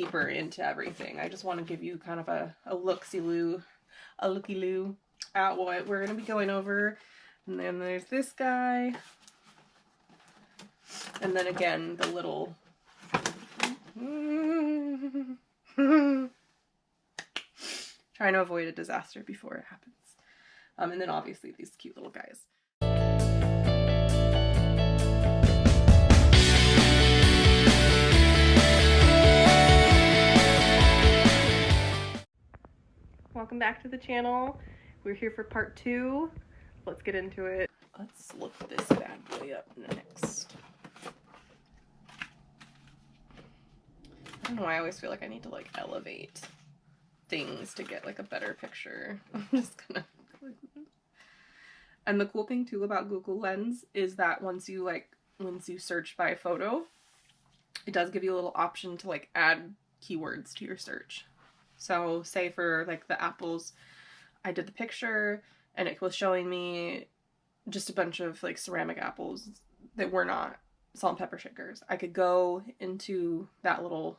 deeper into everything. I just want to give you kind of a looky-loo at what we're going to be going over. And then there's this guy. And then again, the little... Trying to avoid a disaster before it happens. And then obviously these cute little guys. Welcome back to the channel. We're here for part 2. Let's get into it. Let's look this bad boy up next. I don't know why I always feel like I need to like elevate things to get like a better picture. I'm just gonna click this. And the cool thing too about Google Lens is that once you search by photo, it does give you a little option to like add keywords to your search. So say for like the apples, I did the picture and it was showing me just a bunch of like ceramic apples that were not salt and pepper shakers. I could go into that little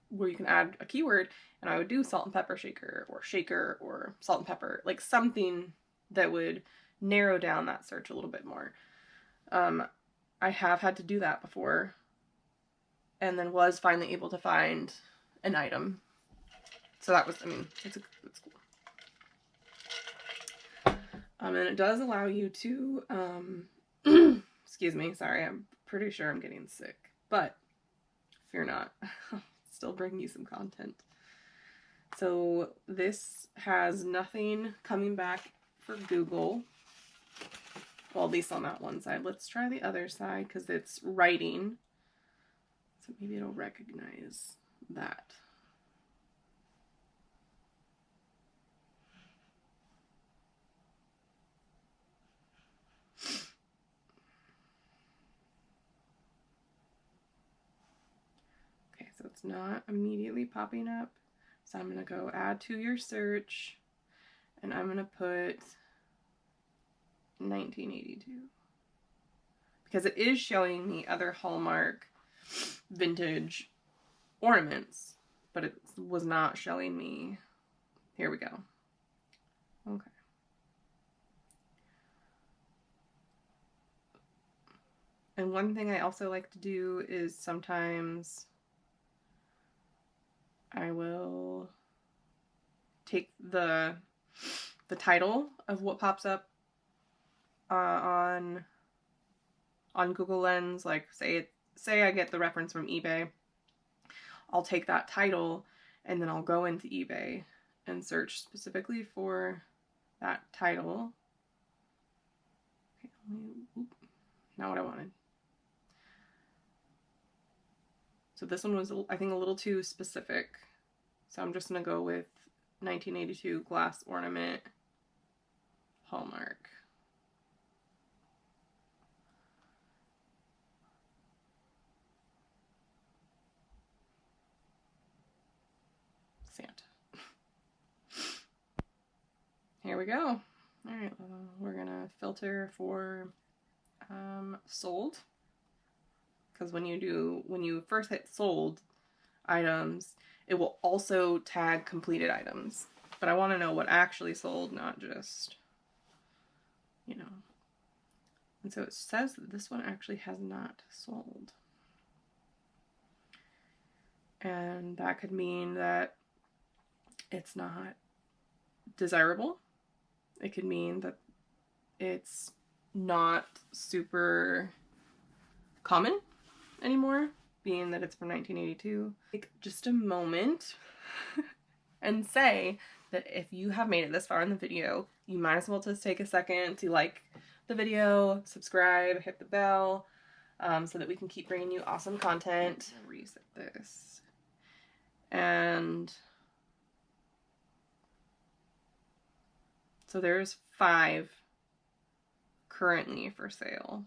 where you can add a keyword and I would do salt and pepper shaker or salt and pepper, like something that would narrow down that search a little bit more. I have had to do that before and then was finally able to find an item. So that was, I mean, it's cool. And it does allow you to, excuse me, sorry, I'm pretty sure I'm getting sick, but fear not, I'll still bring you some content. So this has nothing coming back for Google, well, at least on that one side. Let's try the other side because it's writing, so maybe it'll recognize that. So it's not immediately popping up. So I'm going to go add to your search and I'm going to put 1982 because it is showing me other Hallmark vintage ornaments, but it was not showing me. Here we go. Okay. And one thing I also like to do is sometimes I will take the title of what pops up on Google Lens, like say I get the reference from eBay. I'll take that title and then I'll go into eBay and search specifically for that title. Okay, not what I wanted. So this one was, I think, a little too specific. So I'm just going to go with 1982 glass ornament Hallmark. Santa. Here we go. All right, we're going to filter for sold. Because when you first hit sold items, it will also tag completed items. But I want to know what actually sold, not just, you know. And so it says that this one actually has not sold. And that could mean that it's not desirable. It could mean that it's not super common anymore, being that it's from 1982. Take just a moment and say that if you have made it this far in the video, you might as well just take a second to like the video, subscribe, hit the bell, so that we can keep bringing you awesome content. Reset this. And so there's 5 currently for sale.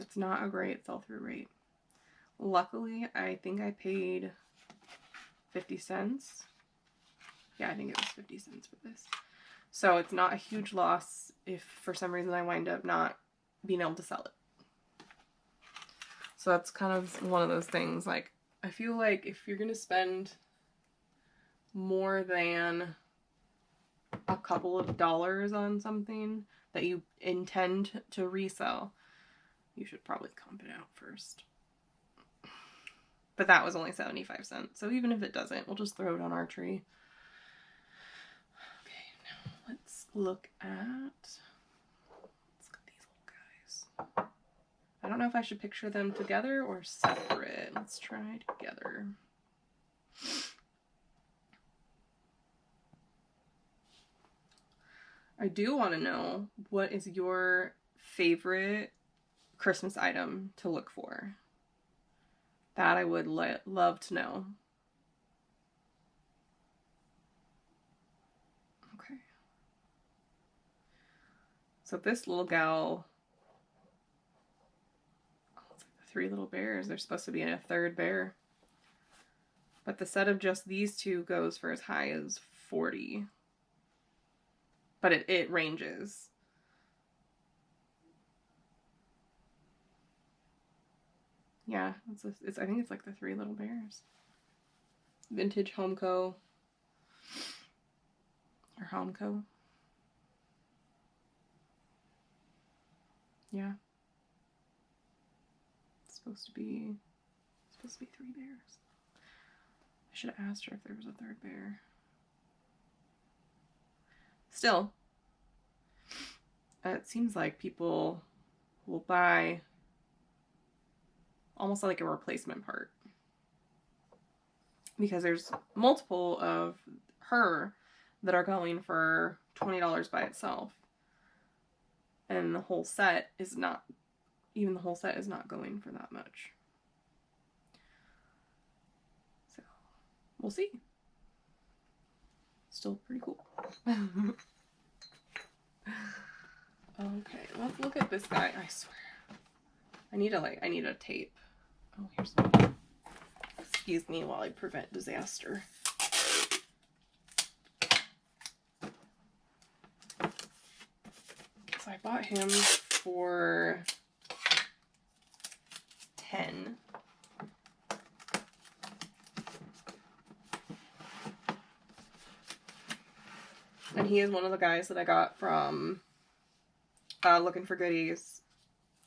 It's not a great sell-through rate. Luckily, I think I paid 50 cents Yeah, I think it was 50 cents for this. So it's not a huge loss if for some reason I wind up not being able to sell it. So that's kind of one of those things. Like, I feel like if you're going to spend more than a couple of dollars on something that you intend to resell, you should probably comp it out first. But that was only 75 cents. So even if it doesn't, we'll just throw it on our tree. Okay, now let's look at these little guys. I don't know if I should picture them together or separate. Let's try together. I do want to know, what is your favorite Christmas item to look for? That I would love to know. Okay. So this little gal, it's like the 3 little bears. There's supposed to be a 3rd bear. But the set of just these 2 goes for as high as 40. But it ranges. Yeah, I think it's like the 3 little bears. Vintage Homeco. Or Homeco. Yeah. It's supposed to be 3 bears. I should have asked her if there was a 3rd bear. Still, it seems like people will buy almost like a replacement part, because there's multiple of her that are going for $20 by itself, and the whole set is not, even the whole set is not going for that much. So we'll see. Still pretty cool. Okay, let's look at this guy. I swear, I need a tape. Oh, here's some. Excuse me while I prevent disaster. So I bought him for $10. And he is one of the guys that I got from Looking for Goodies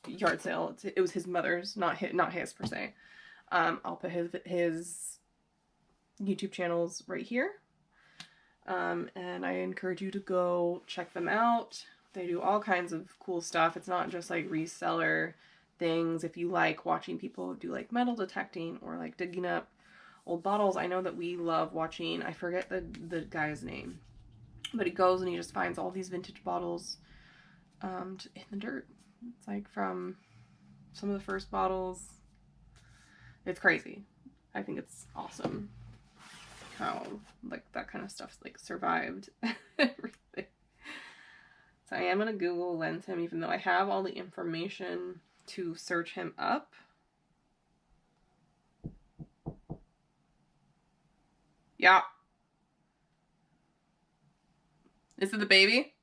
yard sale. It was his mother's, not his per se. I'll put his YouTube channels right here. And I encourage you to go check them out. They do all kinds of cool stuff. It's not just like reseller things. If you like watching people do like metal detecting or like digging up old bottles, I know that we love watching, I forget the guy's name, but he goes and he just finds all these vintage bottles in the dirt. It's like from some of the first bottles. It's crazy. I think it's awesome how like that kind of stuff like survived everything. So I am gonna Google Lens him, even though I have all the information to search him up. Yeah. Is it the baby?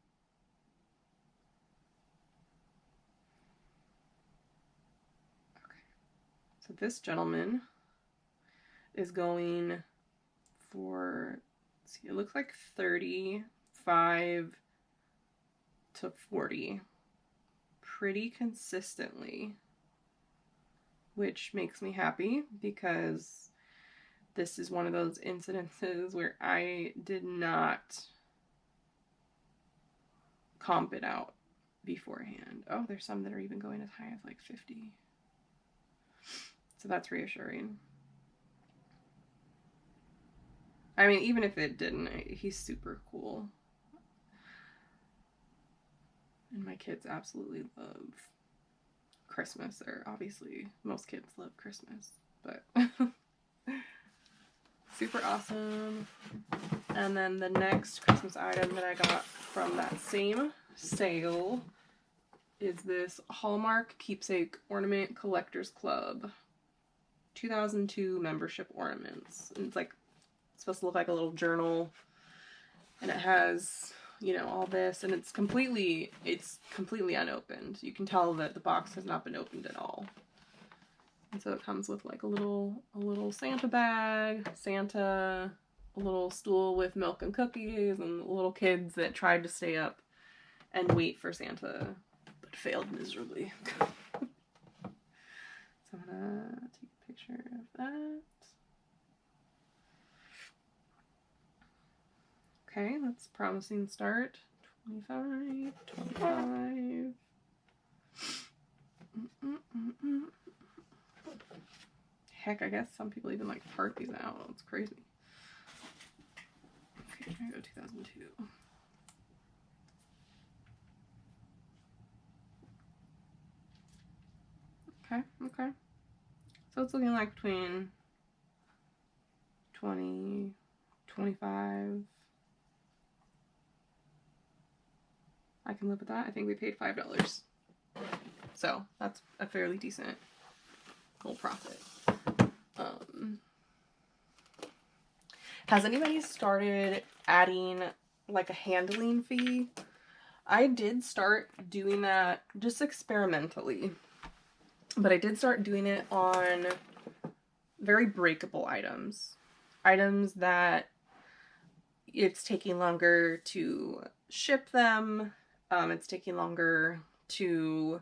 Okay. So this gentleman is going for, let's see, it looks like 35 to 40 pretty consistently, which makes me happy because this is one of those incidences where I did not comp it out beforehand. Oh, there's some that are even going as high as like 50. So that's reassuring. I mean, even if it didn't, he's super cool. And my kids absolutely love Christmas. Or obviously, most kids love Christmas, but super awesome. And then the next Christmas item that I got from that same sale is this Hallmark Keepsake Ornament Collectors Club 2002 membership ornaments. And it's like, it's supposed to look like a little journal And it has, you know, all this, and it's completely unopened. You can tell that the box has not been opened at all. And so it comes with like a little Santa bag, Santa, a little stool with milk and cookies, and little kids that tried to stay up and wait for Santa, but failed miserably. So I'm gonna take a picture of that. Okay, that's a promising start. 25, 25. Heck, I guess some people even like part these out. It's crazy. Okay, I'm gonna go 2002. Okay, okay. So it's looking like between 20, 25. I can live with that. I think we paid $5. So that's a fairly decent little profit. Has anybody started adding like a handling fee? I did start doing that just experimentally, but I did start doing it on very breakable items. Items that it's taking longer to ship them. It's taking longer to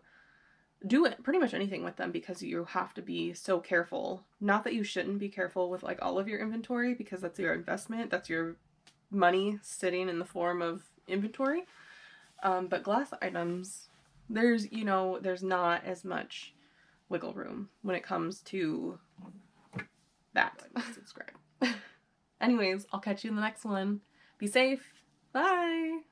do it, pretty much anything with them, because you have to be so careful. Not that you shouldn't be careful with like all of your inventory, because that's your investment, that's your money sitting in the form of inventory. But glass items, there's, you know, there's not as much wiggle room when it comes to that. Subscribe. Anyways, I'll catch you in the next one. Be safe. Bye.